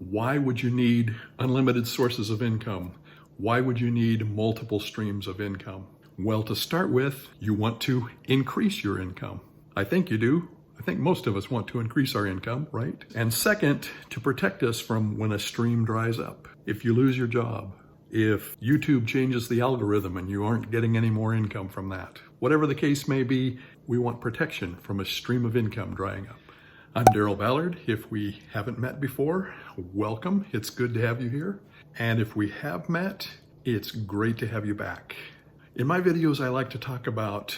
Why would you need unlimited sources of income? Why would you need multiple streams of income? Well, to start with, you want to increase your income. I think you do. I think most of us want to increase our income, right? And second, to protect us from when a stream dries up. If you lose your job, if YouTube changes the algorithm and you aren't getting any more income from that, whatever the case may be, we want protection from a stream of income drying up. I'm Daryl Ballard. If we haven't met before, welcome. It's good to have you here. And if we have met, it's great to have you back. In my videos, I like to talk about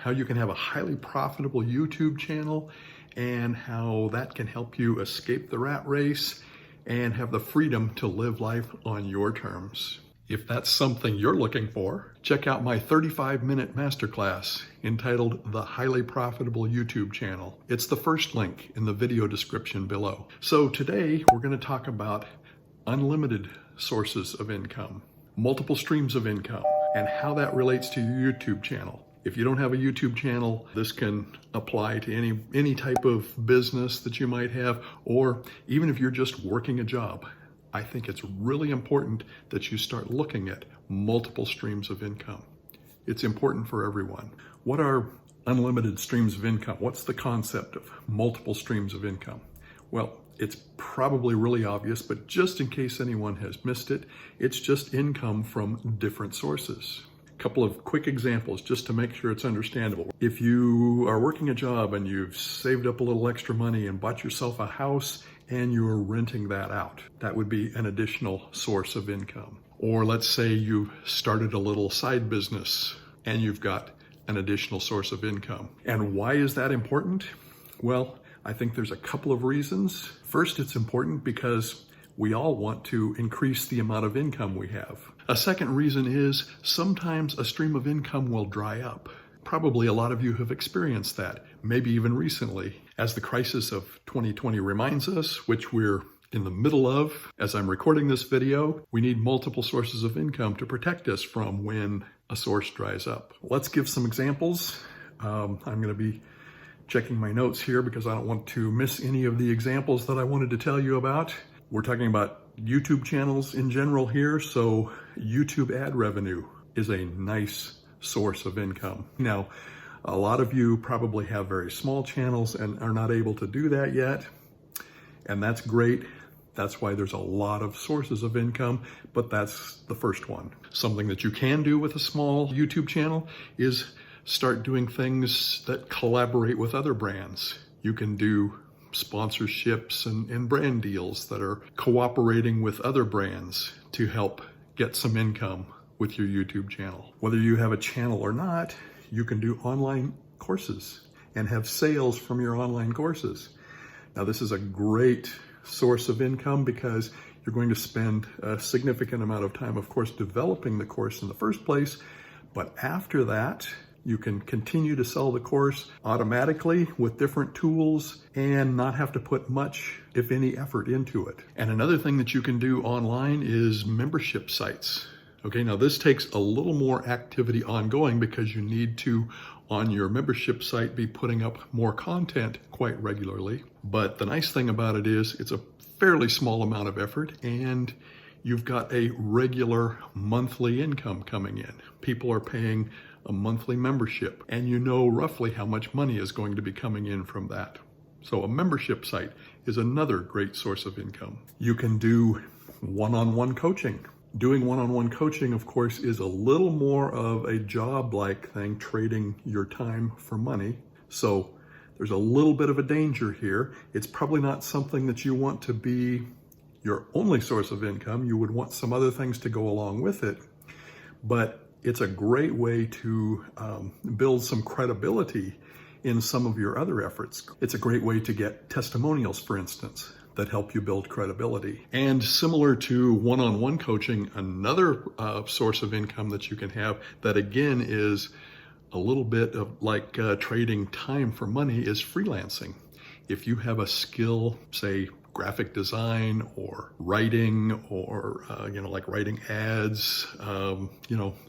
how you can have a highly profitable YouTube channel and how that can help you escape the rat race and have the freedom to live life on your terms. If that's something you're looking for, check out my 35-minute masterclass entitled The Highly Profitable YouTube Channel. It's the first link in the video description below. So today we're going to talk about unlimited sources of income, multiple streams of income, and how that relates to your YouTube channel. If you don't have a YouTube channel, this can apply to any type of business that you might have, or even if you're just working a job. I think it's really important that you start looking at multiple streams of income. It's important for everyone. What are unlimited streams of income? What's the concept of multiple streams of income? Well, it's probably really obvious, but just in case anyone has missed it, it's just income from different sources. A couple of quick examples just to make sure it's understandable. If you are working a job and you've saved up a little extra money and bought yourself a house and you're renting that out, that would be an additional source of income. Or let's say you started a little side business and you've got an additional source of income. And why is that important? Well, I think there's a couple of reasons. First, it's important because we all want to increase the amount of income we have. A second reason is sometimes a stream of income will dry up. Probably a lot of you have experienced that, maybe even recently. As the crisis of 2020 reminds us, which we're in the middle of, as I'm recording this video, we need multiple sources of income to protect us from when a source dries up. Let's give some examples. I'm going to be checking my notes here because I don't want to miss any of the examples that I wanted to tell you about. We're talking about YouTube channels in general here, so YouTube ad revenue is a nice source of income. Now, a lot of you probably have very small channels and are not able to do that yet, and that's great. That's why there's a lot of sources of income, but that's the first one. Something that you can do with a small YouTube channel is start doing things that collaborate with other brands. You can do sponsorships and brand deals that are cooperating with other brands to help get some income with your YouTube channel. Whether you have a channel or not, you can do online courses and have sales from your online courses. Now, this is a great source of income because you're going to spend a significant amount of time, of course, developing the course in the first place, but after that, you can continue to sell the course automatically with different tools and not have to put much, if any, effort into it. And another thing that you can do online is membership sites. Okay, now this takes a little more activity ongoing because you need to, on your membership site, be putting up more content quite regularly. But the nice thing about it is it's a fairly small amount of effort and you've got a regular monthly income coming in. People are paying a monthly membership and you know roughly how much money is going to be coming in from that. So a membership site is another great source of income. You can do one-on-one coaching. Doing one-on-one coaching, of course, is a little more of a job-like thing, trading your time for money. So there's a little bit of a danger here. It's probably not something that you want to be your only source of income. You would want some other things to go along with it. But it's a great way to build some credibility in some of your other efforts. It's a great way to get testimonials, for instance, that help you build credibility. And similar to one-on-one coaching, another source of income that you can have that again is a little bit of like trading time for money is freelancing. If you have a skill, say graphic design or writing or, like writing ads,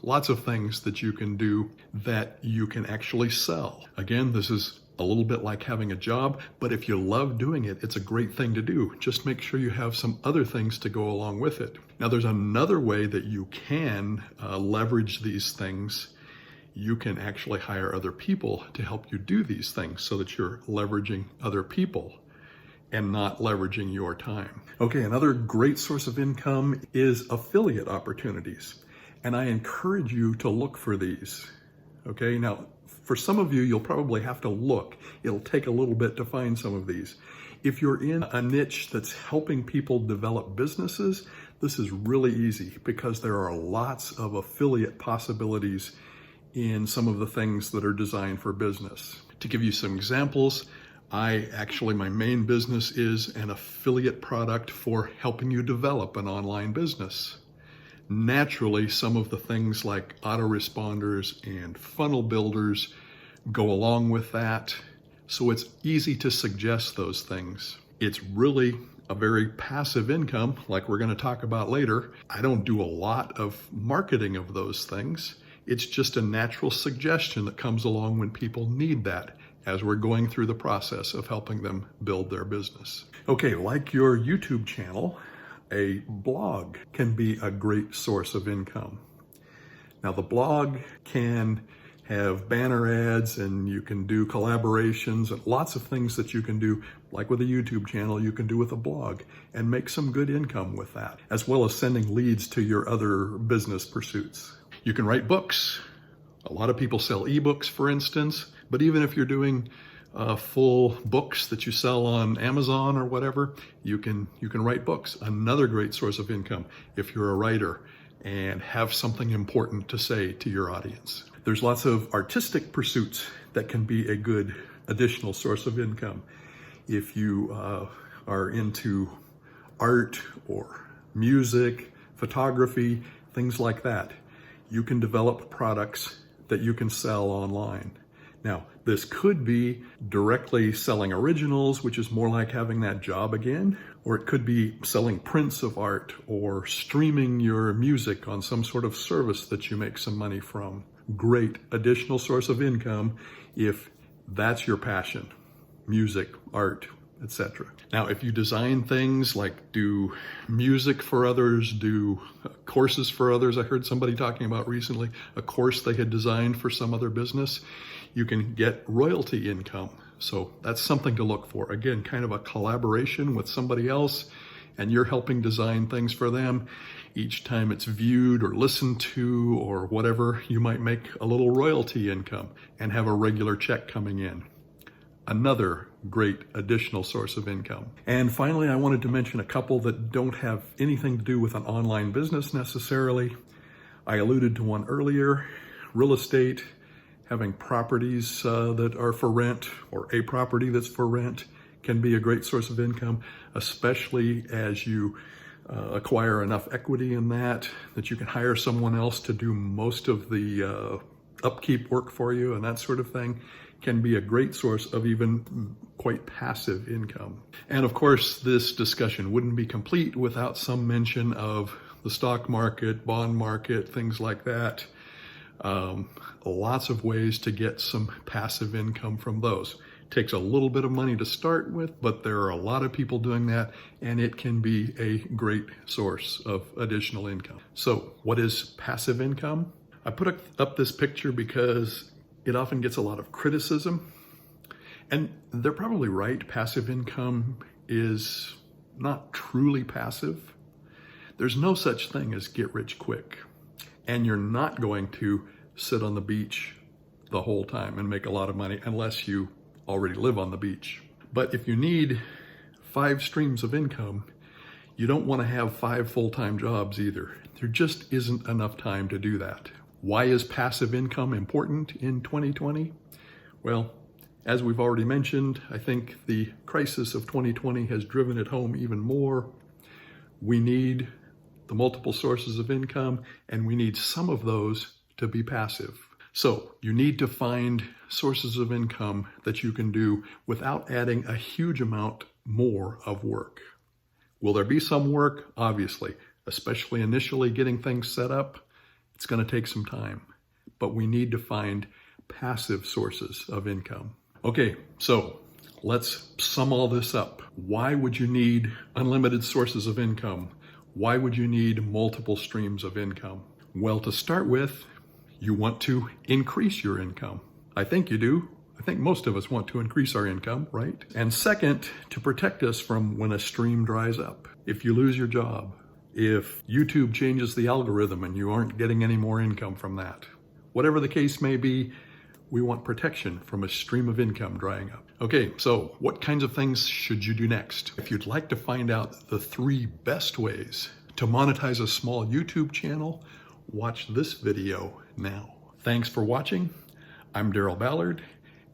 lots of things that you can do that you can actually sell. Again, this is a little bit like having a job, but if you love doing it, it's a great thing to do. Just make sure you have some other things to go along with it. Now, there's another way that you can leverage these things. You can actually hire other people to help you do these things so that you're leveraging other people and not leveraging your time. Okay, another great source of income is affiliate opportunities. And I encourage you to look for these. Okay, now for some of you, you'll probably have to look. It'll take a little bit to find some of these. If you're in a niche that's helping people develop businesses, this is really easy because there are lots of affiliate possibilities in some of the things that are designed for business. To give you some examples, my main business is an affiliate product for helping you develop an online business. Naturally, some of the things like autoresponders and funnel builders go along with that, so it's easy to suggest those things. It's really a very passive income, like we're going to talk about later. I don't do a lot of marketing of those things. It's just a natural suggestion that comes along when people need that as we're going through the process of helping them build their business. Okay, like your YouTube channel, a blog can be a great source of income. Now, the blog can have banner ads and you can do collaborations and lots of things that you can do, like with a YouTube channel, you can do with a blog and make some good income with that, as well as sending leads to your other business pursuits. You can write books. A lot of people sell ebooks, for instance, but even if you're doing full books that you sell on Amazon or whatever, you can write books. Another great source of income if you're a writer and have something important to say to your audience. There's lots of artistic pursuits that can be a good additional source of income. If you are into art or music, photography, things like that, you can develop products that you can sell online. Now, this could be directly selling originals, which is more like having that job again, or it could be selling prints of art or streaming your music on some sort of service that you make some money from. Great additional source of income if that's your passion, music, art, etc. Now, if you design things like do music for others, do courses for others, I heard somebody talking about recently a course they had designed for some other business, you can get royalty income. So that's something to look for. Again, kind of a collaboration with somebody else, and you're helping design things for them. Each time it's viewed or listened to or whatever, you might make a little royalty income and have a regular check coming in. Another great additional source of income. And finally, I wanted to mention a couple that don't have anything to do with an online business necessarily. I alluded to one earlier, real estate, having properties that are for rent or a property that's for rent can be a great source of income, especially as you acquire enough equity in that you can hire someone else to do most of the upkeep work for you and that sort of thing. Can be a great source of even quite passive income. And of course, this discussion wouldn't be complete without some mention of the stock market, bond market, things like that. Lots of ways to get some passive income from those. Takes a little bit of money to start with, but there are a lot of people doing that, and it can be a great source of additional income. So what is passive income? I put up this picture because it often gets a lot of criticism, and they're probably right. Passive income is not truly passive. There's no such thing as get rich quick, and you're not going to sit on the beach the whole time and make a lot of money unless you already live on the beach. But if you need 5 streams of income, you don't want to have 5 full-time jobs either. There just isn't enough time to do that. Why is passive income important in 2020? Well, as we've already mentioned, I think the crisis of 2020 has driven it home even more. We need the multiple sources of income, and we need some of those to be passive. So you need to find sources of income that you can do without adding a huge amount more of work. Will there be some work? Obviously, especially initially getting things set up. It's going to take some time, but we need to find passive sources of income. Okay, so let's sum all this up. Why would you need unlimited sources of income? Why would you need multiple streams of income? Well, to start with, you want to increase your income. I think you do. I think most of us want to increase our income, right? And second, to protect us from when a stream dries up. If you lose your job, if YouTube changes the algorithm and you aren't getting any more income from that, whatever the case may be, we want protection from a stream of income drying up. Okay, so what kinds of things should you do next? If you'd like to find out the 3 best ways to monetize a small YouTube channel, watch this video now. Thanks for watching. I'm Daryl Ballard,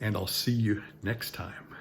and I'll see you next time.